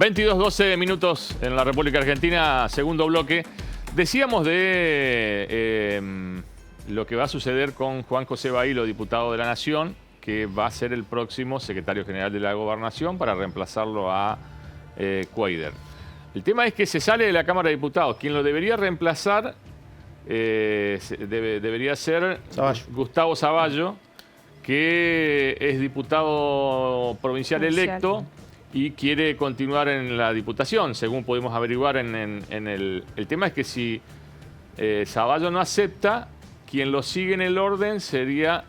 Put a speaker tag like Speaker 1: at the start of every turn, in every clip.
Speaker 1: 22:12 minutos en la República Argentina, segundo bloque. Decíamos de lo que va a suceder con Juan José Bailo, diputado de la Nación, que va a ser el próximo secretario general de la Gobernación para reemplazarlo a Cuéllar. El tema es que se sale de la Cámara de Diputados. Quien lo debería reemplazar debería ser Gustavo Zavallo, que es diputado provincial electo y quiere continuar en la diputación, según pudimos averiguar en el tema es que si Zavallo no acepta, quien lo sigue en el orden sería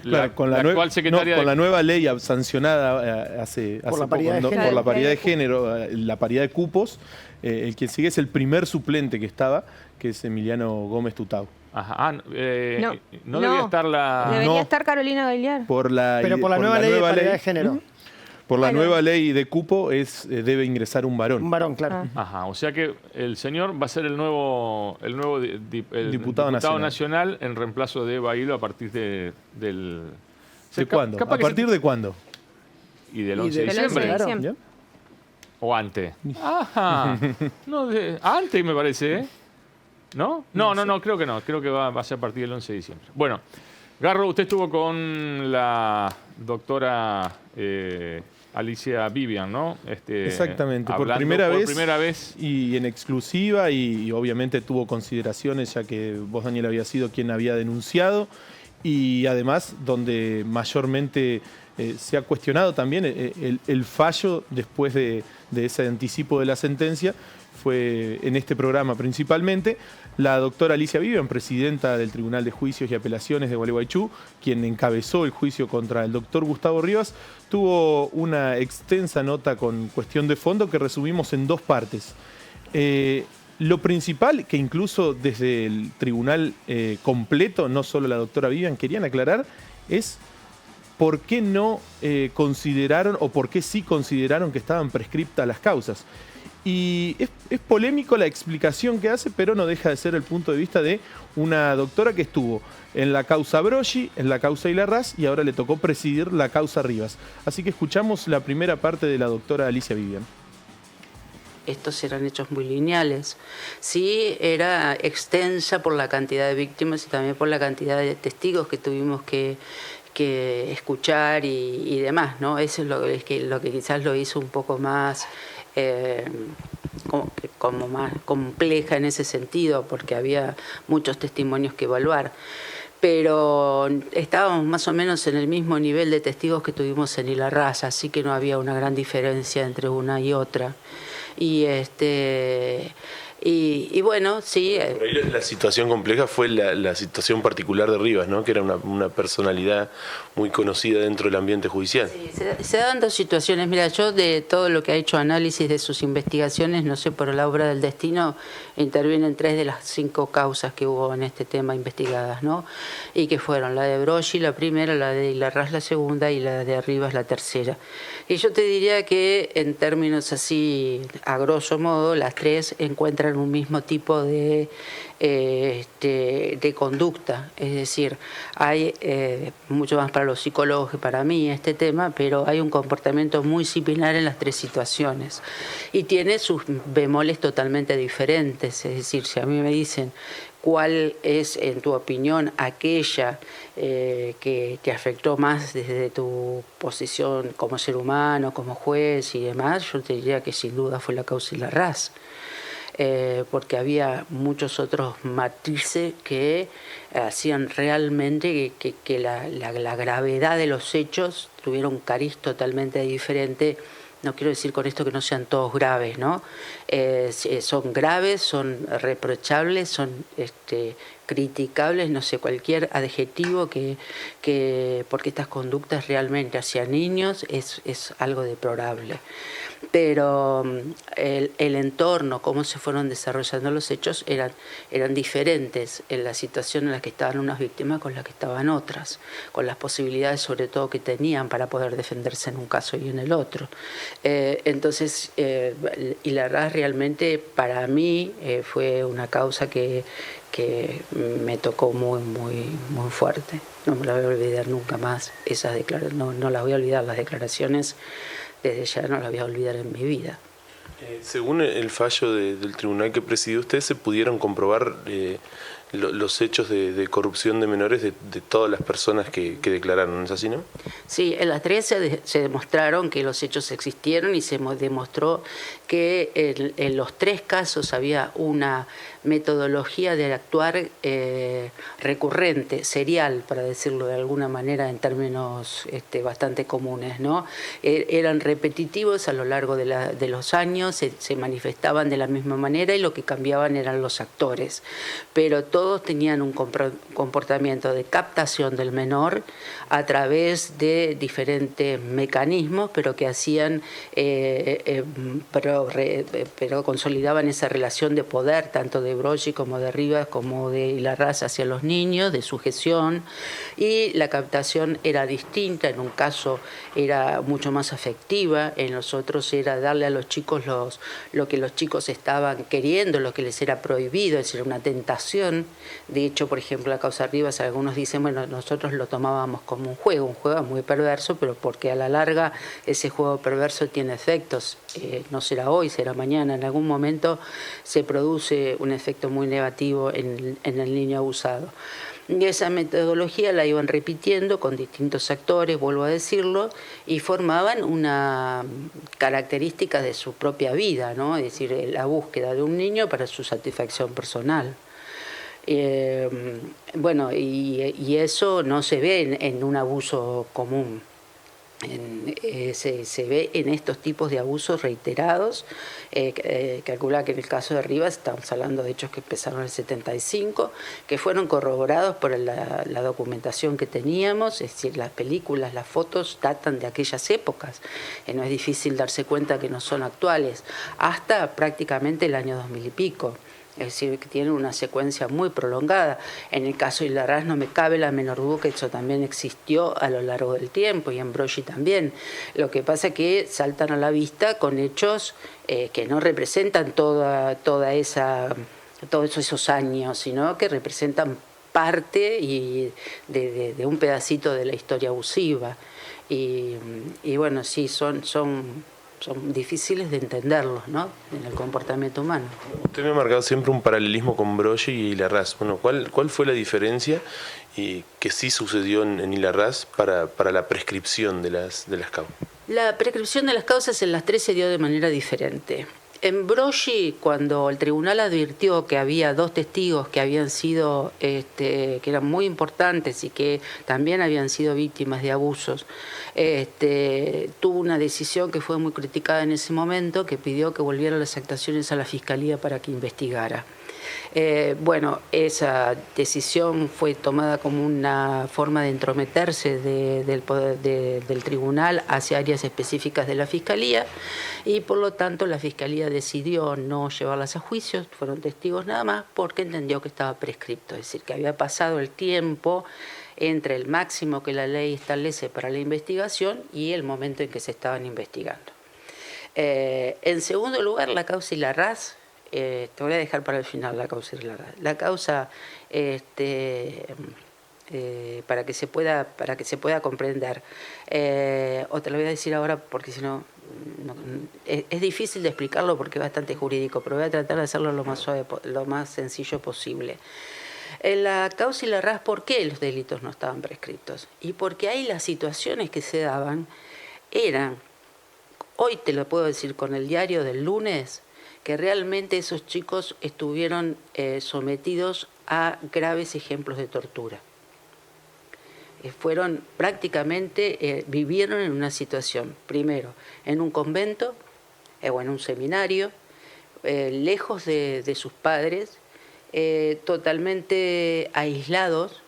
Speaker 1: la actual secretaria
Speaker 2: con la nueva ley sancionada por la paridad de género, la paridad de cupos, el que sigue es el primer suplente que estaba, que es Emiliano Gómez Tutau.
Speaker 1: Ajá. No debía estar la...
Speaker 3: Debería estar Carolina Gagliar.
Speaker 2: Pero por la nueva ley de paridad de género. Por la nueva ley de cupo debe ingresar un varón.
Speaker 4: Un varón, claro.
Speaker 1: Ajá, o sea que el señor va a ser el nuevo diputado nacional en reemplazo de Bailo a partir del...
Speaker 2: ¿De cuándo? ¿A partir de cuándo?
Speaker 1: Y del 11 de diciembre.
Speaker 2: Claro.
Speaker 1: ¿O antes? Ajá. No, antes me parece, ¿eh? ¿No? No, creo que no. Creo que va a ser a partir del 11 de diciembre. Bueno, Garro, usted estuvo con la doctora Alicia Vivian, ¿no?
Speaker 2: Exactamente, por primera vez y en exclusiva y obviamente tuvo consideraciones, ya que vos, Daniel, había sido quien había denunciado y además donde mayormente se ha cuestionado también el fallo después de ese anticipo de la sentencia. Fue en este programa principalmente la doctora Alicia Vivian, presidenta del Tribunal de Juicios y Apelaciones de Gualeguaychú, quien encabezó el juicio contra el doctor Gustavo Rivas, tuvo una extensa nota con cuestión de fondo que resumimos en dos partes. Lo principal, que incluso desde el tribunal completo, no solo la doctora Vivian, querían aclarar, es por qué no consideraron o por qué sí consideraron que estaban prescriptas las causas. Y es polémico la explicación que hace, pero no deja de ser el punto de vista de una doctora que estuvo en la causa Broggi, en la causa Ilarraz y ahora le tocó presidir la causa Rivas. Así que escuchamos la primera parte de la doctora Alicia Vivian.
Speaker 5: Estos eran hechos muy lineales. Sí, era extensa por la cantidad de víctimas y también por la cantidad de testigos que tuvimos que escuchar y demás, ¿no? Eso es lo que quizás lo hizo un poco más... como más compleja en ese sentido, porque había muchos testimonios que evaluar. Pero estábamos más o menos en el mismo nivel de testigos que tuvimos en Ilarraz, así que no había una gran diferencia entre una y otra. Y bueno, sí.
Speaker 6: Por ahí la situación compleja fue la situación particular de Rivas, ¿no? Que era una personalidad muy conocida dentro del ambiente judicial.
Speaker 5: Sí, se dan dos situaciones. Mira, yo de todo lo que ha hecho análisis de sus investigaciones, no sé, por la obra del destino, intervienen 3 de las 5 causas que hubo en este tema investigadas, ¿no? Y que fueron la de Broggi, la primera, la de Ilarraz, la segunda, y la de Rivas, la tercera. Y yo te diría que en términos así, a grosso modo, las 3 encuentran un mismo tipo de conducta, es decir, hay mucho más para los psicólogos que para mí este tema, pero hay un comportamiento muy similar en las 3 situaciones y tiene sus bemoles totalmente diferentes, es decir, si a mí me dicen cuál es, en tu opinión, aquella que te afectó más desde tu posición como ser humano, como juez y demás, yo te diría que sin duda fue la causa Ilarraz. Porque había muchos otros matices que hacían realmente que la gravedad de los hechos tuviera un cariz totalmente diferente. No quiero decir con esto que no sean todos graves, ¿no? Son graves, son reprochables, son criticables, no sé, cualquier adjetivo porque estas conductas realmente hacia niños es algo deplorable. Pero el entorno, cómo se fueron desarrollando los hechos, eran diferentes en la situación en la que estaban unas víctimas con la que estaban otras, con las posibilidades sobre todo que tenían para poder defenderse en un caso y en el otro. Entonces, Ilarraz realmente para mí fue una causa que que me tocó muy fuerte. No me la voy a olvidar nunca más, esas declaraciones, no las voy a olvidar, las declaraciones desde ya no las voy a olvidar en mi vida.
Speaker 6: Según el fallo del tribunal que presidió usted, ¿se pudieron comprobar los hechos de corrupción de menores de todas las personas que declararon? ¿Es así, no?
Speaker 5: Sí, en las tres se demostraron que los hechos existieron y se demostró que en los tres casos había una metodología de actuar recurrente, serial, para decirlo de alguna manera en términos bastante comunes, ¿no? Eran repetitivos a lo largo de los años, se manifestaban de la misma manera y lo que cambiaban eran los actores, pero todos tenían un comportamiento de captación del menor a través de diferentes mecanismos, pero que hacían, pero consolidaban esa relación de poder, tanto de Broggi como de Rivas, como de Ilarraz hacia los niños, de sujeción, y la captación era distinta. En un caso era mucho más afectiva, en los otros era darle a los chicos lo que los chicos estaban queriendo, lo que les era prohibido, es decir, una tentación. De hecho, por ejemplo, la causa Rivas, algunos dicen, bueno, nosotros lo tomábamos como un juego muy perverso, pero porque a la larga ese juego perverso tiene efectos. No será hoy, será mañana. En algún momento se produce un efecto muy negativo en el niño abusado. Y esa metodología la iban repitiendo con distintos actores, vuelvo a decirlo, y formaban una característica de su propia vida, ¿no? Es decir, la búsqueda de un niño para su satisfacción personal. Bueno, y eso no se ve en un abuso común. Se ve en estos tipos de abusos reiterados. Calcula que en el caso de Rivas estamos hablando de hechos que empezaron en el 75, que fueron corroborados por la documentación que teníamos, es decir, las películas, las fotos datan de aquellas épocas. No es difícil darse cuenta que no son actuales, hasta prácticamente el año 2000 y pico. Es decir, que tienen una secuencia muy prolongada. En el caso de Ilarraz no me cabe la menor duda que eso también existió a lo largo del tiempo, y en Broggi también. Lo que pasa es que saltan a la vista con hechos que no representan todos esos años, sino que representan parte de un pedacito de la historia abusiva. Y bueno, sí, son difíciles de entenderlos, ¿no?, en el comportamiento humano.
Speaker 6: Usted me ha marcado siempre un paralelismo con Broggi y Ilarraz. Bueno, ¿cuál fue la diferencia que sí sucedió en Ilarraz para la prescripción de las causas? La
Speaker 5: prescripción de las causas en las tres se dio de manera diferente. En Broggi, cuando el tribunal advirtió que había dos testigos que habían sido, que eran muy importantes y que también habían sido víctimas de abusos, tuvo una decisión que fue muy criticada en ese momento, que pidió que volvieran las actuaciones a la Fiscalía para que investigara. Bueno, esa decisión fue tomada como una forma de entrometerse del tribunal hacia áreas específicas de la Fiscalía, y por lo tanto la Fiscalía decidió no llevarlas a juicio, fueron testigos nada más, porque entendió que estaba prescripto, es decir, que había pasado el tiempo entre el máximo que la ley establece para la investigación y el momento en que se estaban investigando. En segundo lugar, la causa Ilarraz. Te voy a dejar para el final la causa Ilarraz. La causa, para que se pueda comprender, o te lo voy a decir ahora porque si no, es difícil de explicarlo porque es bastante jurídico, pero voy a tratar de hacerlo lo más suave, lo más sencillo posible. En la causa Ilarraz, ¿por qué los delitos no estaban prescriptos? Y porque ahí las situaciones que se daban eran, hoy te lo puedo decir con el diario del lunes, que realmente esos chicos estuvieron sometidos a graves ejemplos de tortura. Fueron prácticamente, vivieron en una situación, primero, en un convento o en un seminario, lejos de sus padres, totalmente aislados,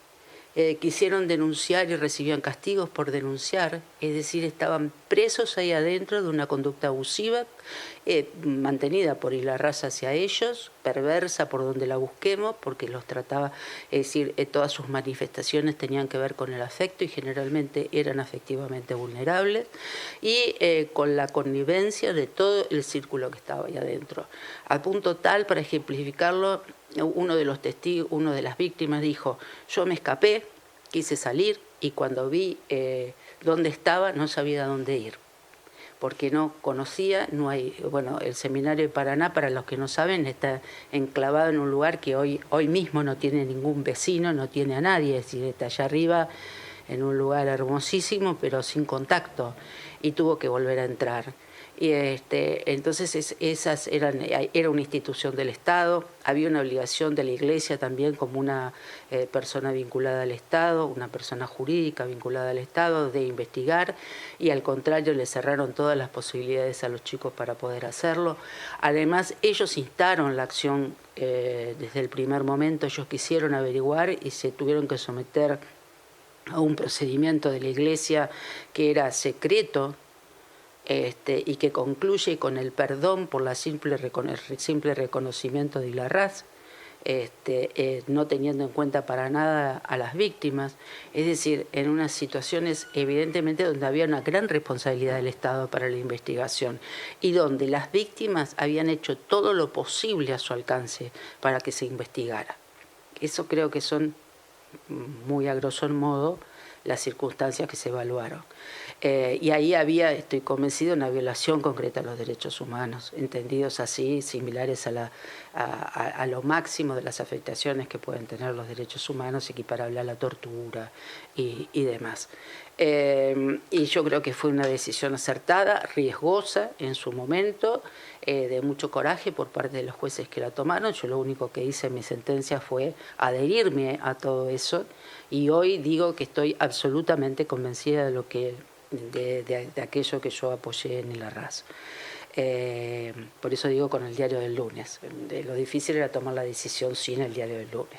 Speaker 5: quisieron denunciar y recibían castigos por denunciar, es decir, estaban presos ahí adentro de una conducta abusiva mantenida por Ilarraz hacia ellos, perversa por donde la busquemos, porque los trataba, es decir, todas sus manifestaciones tenían que ver con el afecto y generalmente eran afectivamente vulnerables, y con la connivencia de todo el círculo que estaba ahí adentro. A punto tal, para ejemplificarlo, uno de los testigos, uno de las víctimas dijo, yo me escapé, quise salir y cuando vi dónde estaba no sabía a dónde ir, porque no conocía, no hay, bueno, el seminario de Paraná, para los que no saben, está enclavado en un lugar que hoy mismo no tiene ningún vecino, no tiene a nadie, es decir, está allá arriba en un lugar hermosísimo, pero sin contacto, y tuvo que volver a entrar. Y entonces era una institución del Estado, había una obligación de la Iglesia también como una persona vinculada al Estado, una persona jurídica vinculada al Estado, de investigar, y al contrario le cerraron todas las posibilidades a los chicos para poder hacerlo. Además, ellos instaron la acción desde el primer momento, ellos quisieron averiguar y se tuvieron que someter a un procedimiento de la Iglesia que era secreto, y que concluye con el perdón por el simple reconocimiento de Ilarraz, no teniendo en cuenta para nada a las víctimas, es decir, en unas situaciones evidentemente donde había una gran responsabilidad del Estado para la investigación y donde las víctimas habían hecho todo lo posible a su alcance para que se investigara. Eso creo que son, muy a grosso modo, las circunstancias que se evaluaron. Y ahí había, estoy convencido, una violación concreta a los derechos humanos, entendidos así, similares a lo máximo de las afectaciones que pueden tener los derechos humanos, equiparable a la tortura y demás. Y yo creo que fue una decisión acertada, riesgosa en su momento, de mucho coraje por parte de los jueces que la tomaron. Yo lo único que hice en mi sentencia fue adherirme a todo eso, y hoy digo que estoy absolutamente convencida de aquello que yo apoyé en Ilarraz. Por eso digo con el diario del lunes. Lo difícil era tomar la decisión sin el diario del lunes.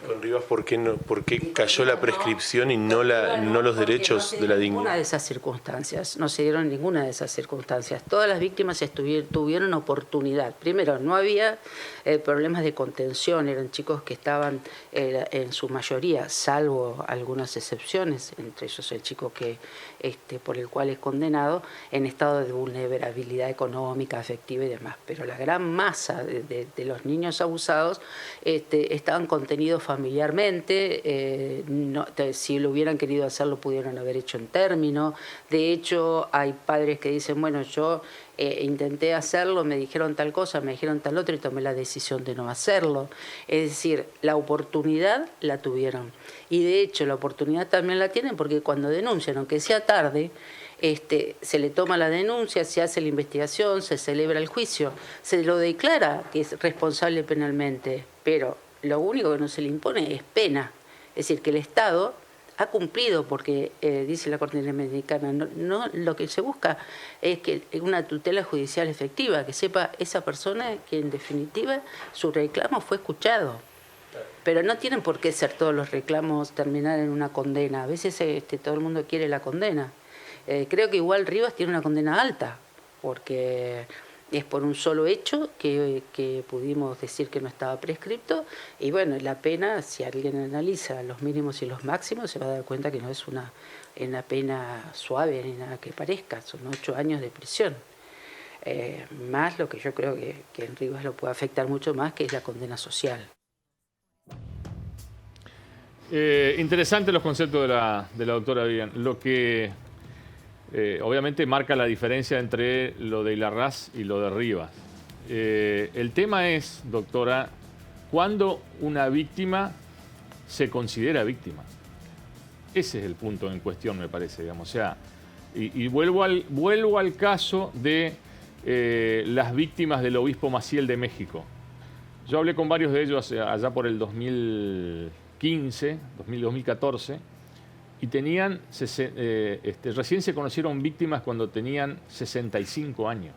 Speaker 6: Con Rivas, ¿por qué cayó la prescripción y no los derechos de la dignidad?
Speaker 5: Ninguna de esas circunstancias, no se dieron ninguna de esas circunstancias. Todas las víctimas tuvieron oportunidad. Primero, no había problemas de contención, eran chicos que estaban en su mayoría, salvo algunas excepciones, entre ellos el chico que por el cual es condenado, en estado de vulnerabilidad económica, afectiva y demás. Pero la gran masa de los niños abusados estaban contenidos familiarmente, si lo hubieran querido hacer lo pudieron haber hecho en término. De hecho, hay padres que dicen, bueno, yo intenté hacerlo, me dijeron tal cosa, me dijeron tal otra y tomé la decisión de no hacerlo. Es decir, la oportunidad la tuvieron. Y de hecho, la oportunidad también la tienen porque cuando denuncian, aunque sea tarde, se le toma la denuncia, se hace la investigación, se celebra el juicio, se lo declara que es responsable penalmente, pero lo único que no se le impone es pena. Es decir, que el Estado ha cumplido, porque dice la Corte Interamericana, no, lo que se busca es que una tutela judicial efectiva, que sepa esa persona que en definitiva su reclamo fue escuchado. Pero no tienen por qué ser todos los reclamos terminar en una condena. A veces todo el mundo quiere la condena. Creo que igual Rivas tiene una condena alta, porque es por un solo hecho que pudimos decir que no estaba prescripto, y bueno, la pena, si alguien analiza los mínimos y los máximos, se va a dar cuenta que no es una pena suave ni nada que parezca, son 8 años de prisión. Más lo que yo creo que en Rivas lo puede afectar mucho más, que es la condena social.
Speaker 1: Interesantes los conceptos de la doctora Vivian. Lo que obviamente marca la diferencia entre lo de Ilarraz y lo de Rivas. El tema es, doctora, ¿cuándo una víctima se considera víctima? Ese es el punto en cuestión, me parece, digamos. O sea, y vuelvo al caso de las víctimas del obispo Maciel de México. Yo hablé con varios de ellos allá por el 2015, 2014, y tenían, recién se conocieron víctimas cuando tenían 65 años.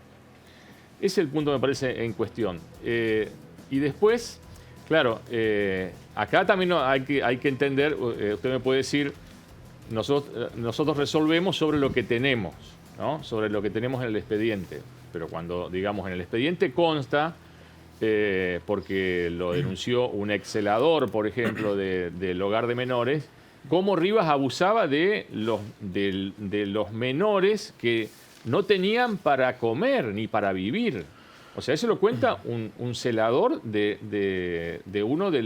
Speaker 1: Ese es el punto, me parece, en cuestión. Y después, claro, acá también hay que entender, usted me puede decir, nosotros resolvemos sobre lo que tenemos, ¿no? Sobre lo que tenemos en el expediente. Pero cuando, digamos, en el expediente consta, porque lo denunció un excelador, por ejemplo, del hogar de menores, cómo Rivas abusaba de los menores que no tenían para comer ni para vivir. O sea, eso lo cuenta un celador de uno de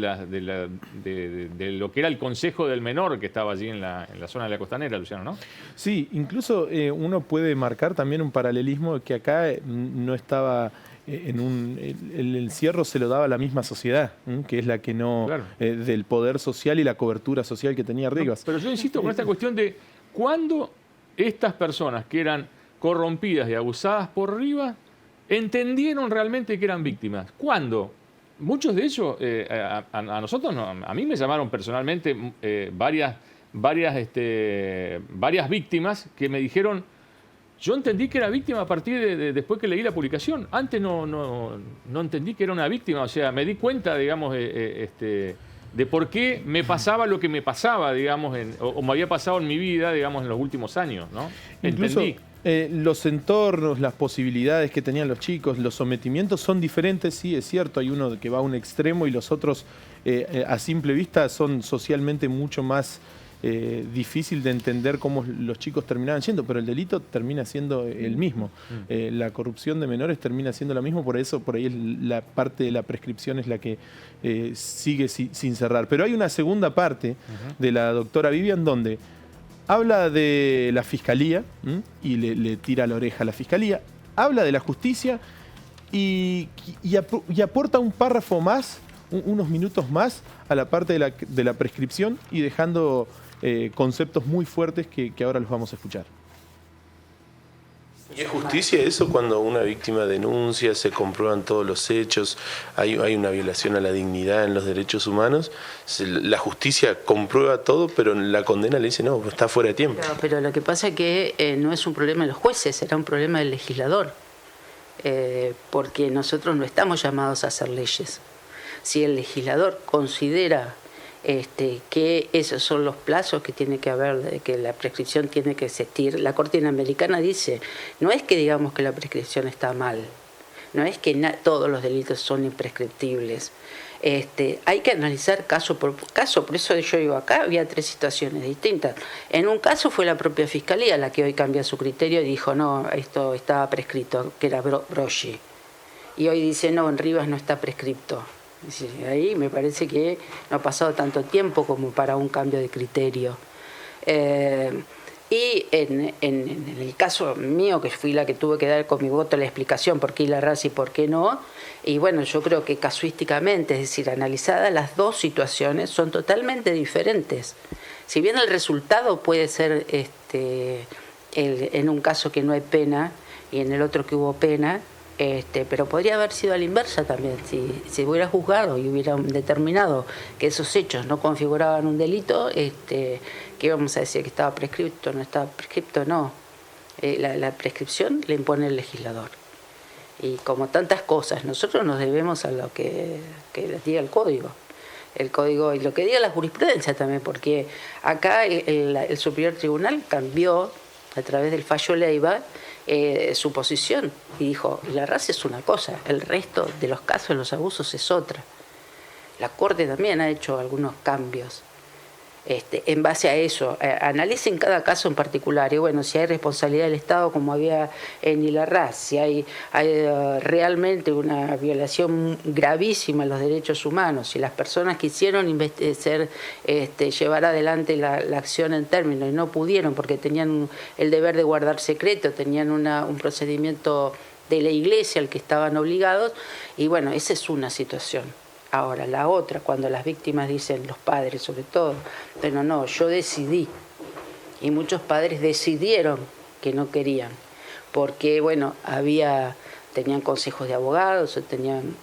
Speaker 1: lo que era el Consejo del Menor que estaba allí en la zona de la Costanera, Luciano, ¿no?
Speaker 2: Sí, incluso uno puede marcar también un paralelismo que acá no estaba... el encierro se lo daba a la misma sociedad, que es la que no...
Speaker 1: Claro.
Speaker 2: Del poder social y la cobertura social que tenía Rivas.
Speaker 1: No, pero yo insisto con esta cuestión de cuándo estas personas que eran corrompidas y abusadas por Rivas entendieron realmente que eran víctimas. ¿Cuándo? Muchos de ellos, a nosotros, a mí me llamaron personalmente varias víctimas que me dijeron, yo entendí que era víctima a partir de después que leí la publicación. Antes no entendí que era una víctima, o sea, me di cuenta, digamos, de por qué me pasaba lo que me pasaba, digamos, o me había pasado en mi vida, digamos, en los últimos años, ¿no?
Speaker 2: Incluso,
Speaker 1: entendí.
Speaker 2: Los entornos, las posibilidades que tenían los chicos, los sometimientos son diferentes, sí, es cierto, hay uno que va a un extremo y los otros a simple vista son socialmente mucho más difícil de entender cómo los chicos terminaban yendo, pero el delito termina siendo el mismo. La corrupción de menores termina siendo la misma, por eso por ahí la parte de la prescripción es la que sigue sin cerrar. Pero hay una segunda parte de la doctora Vivian donde habla de la fiscalía y le tira la oreja a la fiscalía, habla de la justicia y aporta un párrafo más, unos minutos más a la parte de la prescripción y dejando conceptos muy fuertes que ahora los vamos a escuchar.
Speaker 6: ¿Y es justicia eso cuando una víctima denuncia, se comprueban todos los hechos, hay una violación a la dignidad en los derechos humanos? La justicia comprueba todo, pero la condena le dice no, está fuera de tiempo.
Speaker 5: Pero lo que pasa es que no es un problema de los jueces, era un problema del legislador, porque nosotros no estamos llamados a hacer leyes. Si el legislador considera que esos son los plazos que tiene que haber, que la prescripción tiene que existir. La Corte Interamericana dice, no es que digamos que la prescripción está mal, no es que todos los delitos son imprescriptibles. Hay que analizar caso por caso, por eso yo digo, acá había 3 situaciones distintas. En un caso fue la propia Fiscalía la que hoy cambia su criterio y dijo, no, esto estaba prescrito, que era Broggi. Y hoy dice, no, en Rivas no está prescripto. Ahí me parece que no ha pasado tanto tiempo como para un cambio de criterio. Y en el caso mío, que fui la que tuve que dar con mi voto la explicación por qué Larraz y por qué no, y bueno, yo creo que casuísticamente, es decir, analizadas las dos situaciones, son totalmente diferentes. Si bien el resultado puede ser en un caso que no hay pena y en el otro que hubo pena, pero podría haber sido a la inversa también. Si hubiera juzgado y hubiera determinado que esos hechos no configuraban un delito, ¿qué íbamos a decir? ¿Que estaba prescripto? ¿No estaba prescripto? No. La prescripción la impone el legislador. Y como tantas cosas, nosotros nos debemos a lo que diga el Código. El Código y lo que diga la jurisprudencia también, porque acá el Superior Tribunal cambió a través del fallo Leiva su posición y dijo, Larraz es una cosa, el resto de los casos de los abusos es otra. La Corte también ha hecho algunos cambios en base a eso. Analicen cada caso en particular y bueno, si hay responsabilidad del Estado como había en Larraz, si hay realmente una violación gravísima de los derechos humanos, si las personas quisieron llevar adelante la acción en términos y no pudieron porque tenían el deber de guardar secreto, tenían un procedimiento de la Iglesia al que estaban obligados, y bueno, esa es una situación. Ahora, la otra, cuando las víctimas dicen, los padres sobre todo, bueno, no, yo decidí. Y muchos padres decidieron que no querían, porque, bueno, tenían consejos de abogados, o tenían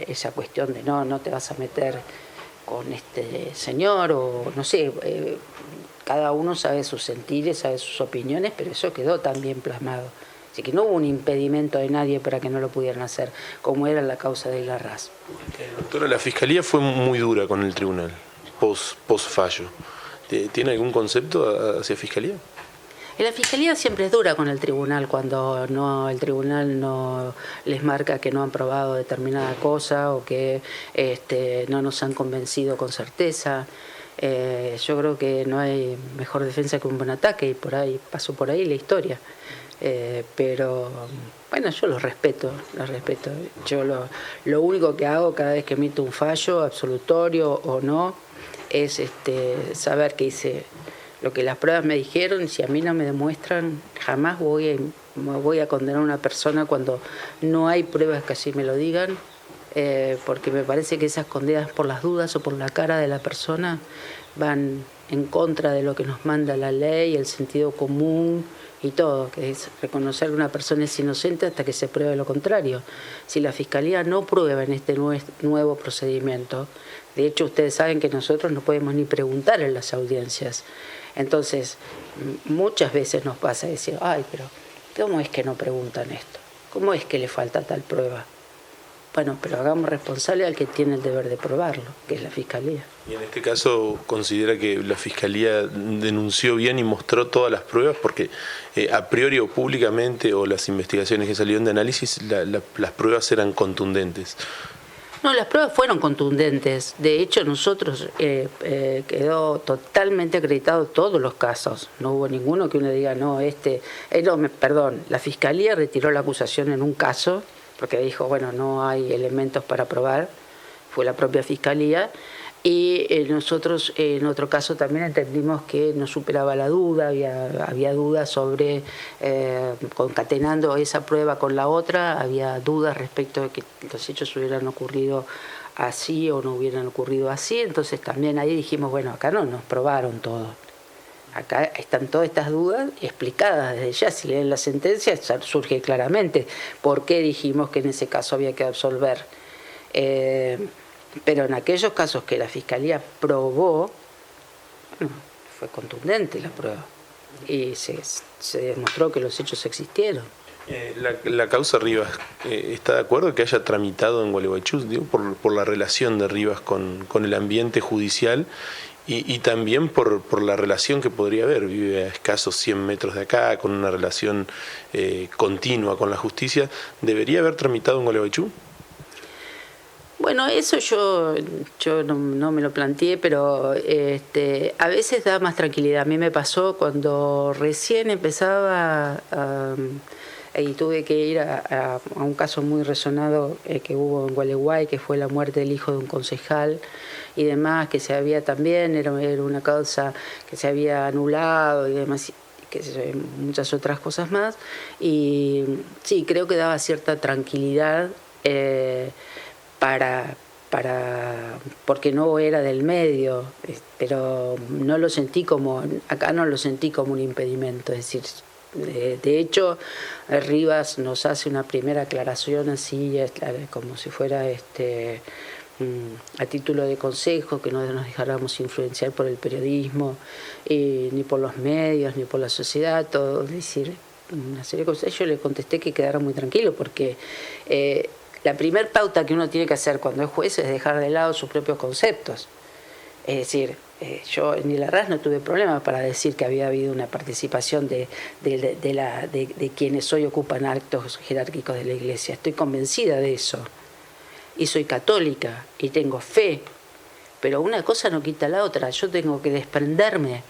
Speaker 5: esa cuestión de no te vas a meter con este señor, o no sé, cada uno sabe sus sentires, sabe sus opiniones, pero eso quedó también plasmado. Así que no hubo un impedimento de nadie para que no lo pudieran hacer, como era la causa de Larraz.
Speaker 6: Doctora, la Fiscalía fue muy dura con el tribunal, post fallo. ¿Tiene algún concepto hacia Fiscalía?
Speaker 5: La Fiscalía siempre es dura con el tribunal cuando el tribunal no les marca que no han probado determinada cosa o que no nos han convencido con certeza. Yo creo que no hay mejor defensa que un buen ataque y pasó por ahí la historia. Pero bueno, yo los respeto. Yo lo único que hago cada vez que emito un fallo, absolutorio o no, es saber que hice lo que las pruebas me dijeron, y si a mí no me demuestran, jamás voy a condenar a una persona cuando no hay pruebas que así me lo digan, porque me parece que esas condenas por las dudas o por la cara de la persona van en contra de lo que nos manda la ley, el sentido común y todo, que es reconocer que una persona es inocente hasta que se pruebe lo contrario. Si la Fiscalía no prueba en este nuevo procedimiento, de hecho ustedes saben que nosotros no podemos ni preguntar en las audiencias. Entonces, muchas veces nos pasa decir, ay, pero ¿cómo es que no preguntan esto? ¿Cómo es que le falta tal prueba? Bueno, pero hagamos responsable al que tiene el deber de probarlo, que es la Fiscalía.
Speaker 6: Y en este caso, ¿considera que la Fiscalía denunció bien y mostró todas las pruebas? Porque a priori o públicamente, o las investigaciones que salieron de análisis, las pruebas eran contundentes.
Speaker 5: No, las pruebas fueron contundentes. De hecho, nosotros quedó totalmente acreditado todos los casos. No hubo ninguno que uno diga, no, perdón, la Fiscalía retiró la acusación en un caso, porque dijo, bueno, no hay elementos para probar, fue la propia Fiscalía, y nosotros en otro caso también entendimos que no superaba la duda, había dudas sobre, concatenando esa prueba con la otra, había dudas respecto de que los hechos hubieran ocurrido así o no hubieran ocurrido así, entonces también ahí dijimos, bueno, acá no nos probaron todo. Acá están todas estas dudas explicadas desde ya. Si leen la sentencia surge claramente por qué dijimos que en ese caso había que absolver. Pero en aquellos casos que la Fiscalía probó, bueno, fue contundente la prueba y se demostró que los hechos existieron.
Speaker 6: La causa Rivas, ¿está de acuerdo que haya tramitado en Gualeguaychú, por la relación de Rivas con el ambiente judicial? Y también por la relación que podría haber, vive a escasos 100 metros de acá, con una relación continua con la justicia, ¿debería haber tramitado en Gualeguaychú?
Speaker 5: Bueno, eso yo no me lo planteé, pero a veces da más tranquilidad. A mí me pasó cuando recién empezaba y tuve que ir a un caso muy resonado que hubo en Gualeguay, que fue la muerte del hijo de un concejal y demás, que se había también, era una causa que se había anulado y demás, muchas otras cosas más. Y sí, creo que daba cierta tranquilidad porque no era del medio, pero no lo sentí acá no lo sentí como un impedimento, es decir, de hecho Rivas nos hace una primera aclaración así, como si fuera a título de consejo, que no nos dejáramos influenciar por el periodismo, ni por los medios, ni por la sociedad, todo, es decir, una serie de cosas. Yo le contesté que quedara muy tranquilo, porque la primer pauta que uno tiene que hacer cuando es juez es dejar de lado sus propios conceptos. Es decir, yo en el Arras no tuve problema para decir que había habido una participación de quienes hoy ocupan actos jerárquicos de la Iglesia. Estoy convencida de eso. Y soy católica y tengo fe. Pero una cosa no quita la otra. Yo tengo que desprenderme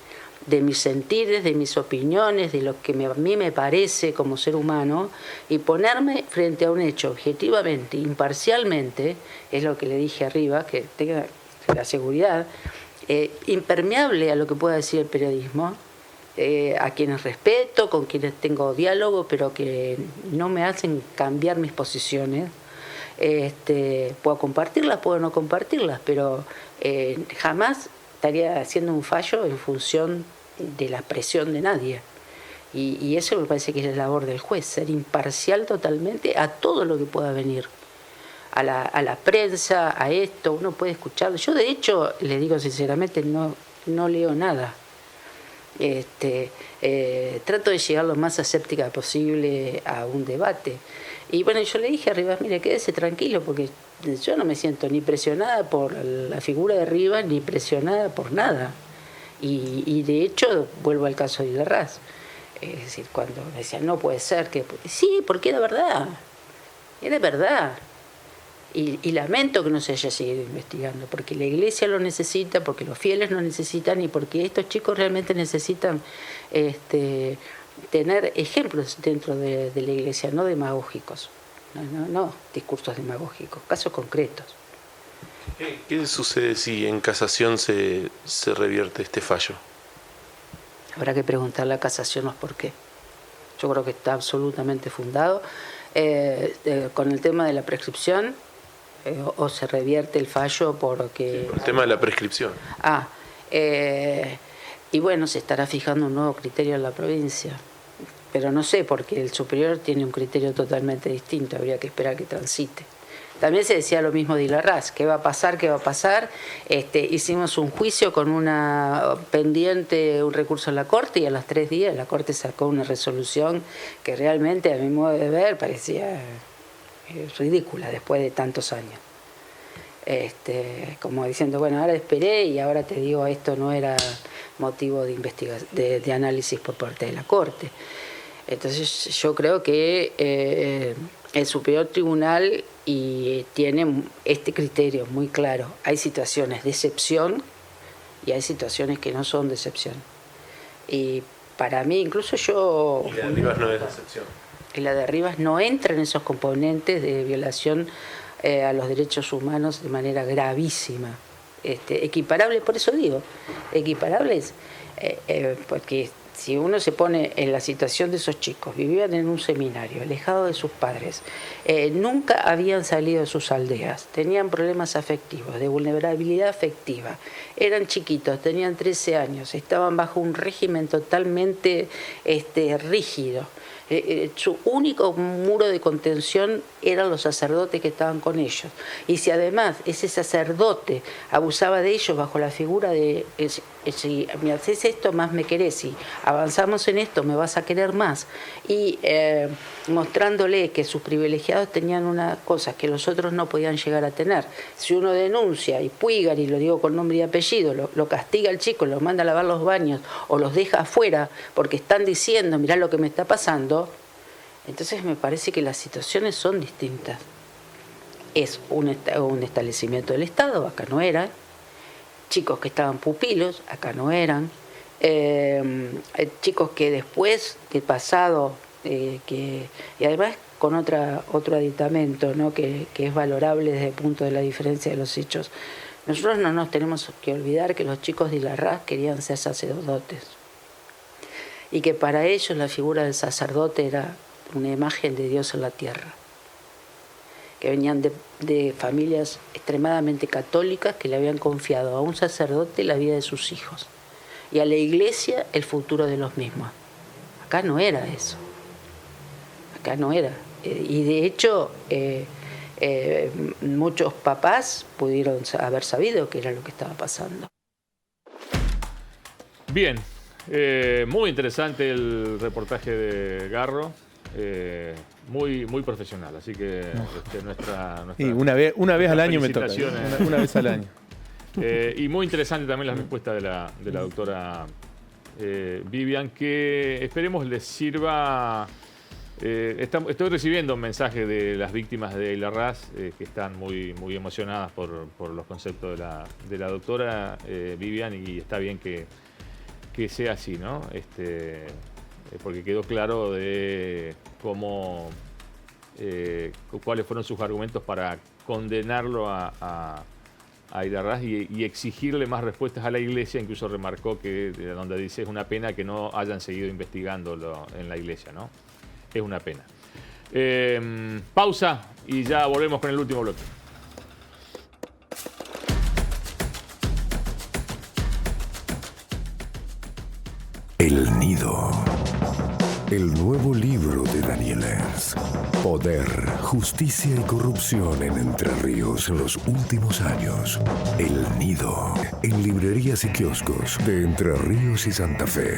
Speaker 5: de mis sentires, de mis opiniones, de lo que a mí me parece como ser humano, y ponerme frente a un hecho objetivamente, imparcialmente, es lo que le dije arriba, que tenga la seguridad, impermeable a lo que pueda decir el periodismo, a quienes respeto, con quienes tengo diálogo, pero que no me hacen cambiar mis posiciones. Puedo compartirlas, puedo no compartirlas, pero jamás estaría haciendo un fallo en función de la presión de nadie. Y eso me parece que es la labor del juez, ser imparcial totalmente a todo lo que pueda venir. A la prensa, a esto, uno puede escucharlo. Yo, de hecho, les digo sinceramente, no leo nada. Trato de llegar lo más aséptica posible a un debate. Y bueno, yo le dije a Rivas, mire, quédese tranquilo, porque yo no me siento ni presionada por la figura de Rivas, ni presionada por nada. Y de hecho, vuelvo al caso de Larraz. Es decir, cuando decían, no puede ser que... Sí, porque era verdad. Era verdad. Y lamento que no se haya seguido investigando, porque la Iglesia lo necesita, porque los fieles lo necesitan y porque estos chicos realmente necesitan tener ejemplos dentro de la Iglesia, no demagógicos, no discursos demagógicos, casos concretos.
Speaker 6: ¿Qué sucede si en casación se revierte este fallo?
Speaker 5: Habrá que preguntarle a casación los por qué. Yo creo que está absolutamente fundado. Con el tema de la prescripción, o se revierte el fallo porque...
Speaker 6: Sí, por el tema de la prescripción.
Speaker 5: Y bueno, se estará fijando un nuevo criterio en la provincia. Pero no sé, porque el superior tiene un criterio totalmente distinto, habría que esperar que transite. También se decía lo mismo de Ilarraz, ¿qué va a pasar? ¿Qué va a pasar? Hicimos un juicio con una pendiente, un recurso en la Corte, y a los 3 días la Corte sacó una resolución que realmente, a mi modo de ver, parecía ridícula después de tantos años. Como diciendo, bueno, ahora esperé y ahora te digo, esto no era motivo de análisis por parte de la Corte. Entonces yo creo que el Superior Tribunal tiene este criterio muy claro. Hay situaciones de excepción y hay situaciones que no son de excepción. Y para mí, incluso yo...
Speaker 6: Y la de Rivas no es de excepción.
Speaker 5: Y la de Rivas no entra en esos componentes de violación a los derechos humanos de manera gravísima. Equiparable, por eso digo, equiparables, porque si uno se pone en la situación de esos chicos, vivían en un seminario, alejados de sus padres, nunca habían salido de sus aldeas, tenían problemas afectivos, de vulnerabilidad afectiva, eran chiquitos, tenían 13 años, estaban bajo un régimen totalmente rígido. Su único muro de contención eran los sacerdotes que estaban con ellos. Y si además ese sacerdote abusaba de ellos bajo la figura de si me haces esto, más me querés, si avanzamos en esto, me vas a querer más, y mostrándole que sus privilegiados tenían unas cosas que los otros no podían llegar a tener. Si uno denuncia y Puígar, y lo digo con nombre y apellido, lo castiga al chico, lo manda a lavar los baños o los deja afuera porque están diciendo, mirá lo que me está pasando, entonces me parece que las situaciones son distintas. Es un establecimiento del Estado, acá no era. Chicos que estaban pupilos, acá no eran. Chicos que después, que pasado, y además con otro aditamento, ¿no? que es valorable desde el punto de la diferencia de los hechos. Nosotros no nos tenemos que olvidar que los chicos de Ilarraz querían ser sacerdotes y que para ellos la figura del sacerdote era una imagen de Dios en la tierra, que venían de familias extremadamente católicas que le habían confiado a un sacerdote la vida de sus hijos y a la iglesia el futuro de los mismos. Acá no era eso, acá no era. Y de hecho muchos papás pudieron haber sabido qué era lo que estaba pasando.
Speaker 1: Bien, muy interesante el reportaje de Garro. Muy profesional, así que nuestra
Speaker 2: y una vez al año me toca, una vez al año.
Speaker 1: Y muy interesante también la respuesta de la doctora Vivian, que esperemos les sirva. Estoy recibiendo mensajes de las víctimas de Ilarraz que están muy emocionadas por los conceptos de la doctora Vivian, y está bien que sea así, ¿no? Porque quedó claro de cuáles fueron sus argumentos para condenarlo a Ilarraz y exigirle más respuestas a la iglesia. Incluso remarcó que donde dice es una pena que no hayan seguido investigándolo en la iglesia, ¿no? Es una pena. Pausa y ya volvemos con el último bloque.
Speaker 3: El Nido. El nuevo libro de Daniel Ernst. Poder, justicia y corrupción en Entre Ríos en los últimos años. El Nido. En librerías y kioscos de Entre Ríos y Santa Fe.